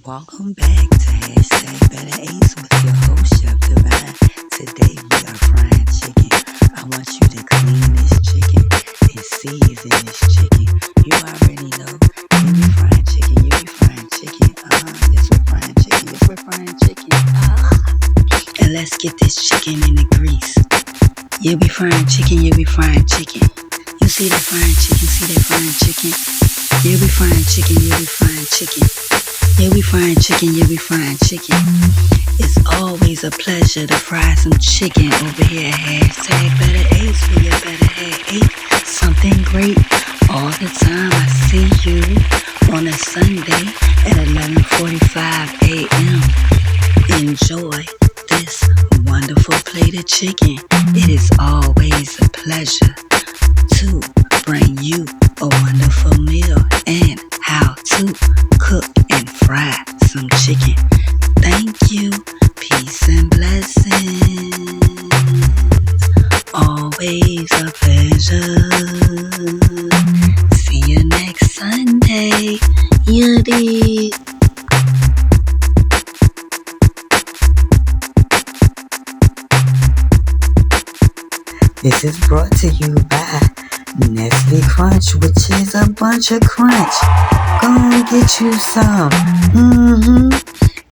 Welcome back to #BetterAce with your host, CHEFDVINE. Today we are frying chicken. I want you to clean this chicken and season this chicken. You already know. You be frying chicken. Yes, we're frying chicken. And let's get this chicken in the grease. You be frying chicken. You see that frying chicken? You be frying chicken. It's always a pleasure to fry some chicken over here at #BetterAce for your better head. Something great all the time. I see you on a Sunday at 11:45 a.m. Enjoy this wonderful plate of chicken. It is always a pleasure to bring you a wonderful meal and how to cook and fry some chicken. Thank you. Peace and blessings. Always a pleasure. See you next Sunday. You did. This is brought to you by Nestle Crunch, which is a bunch of crunch. Go and get you some.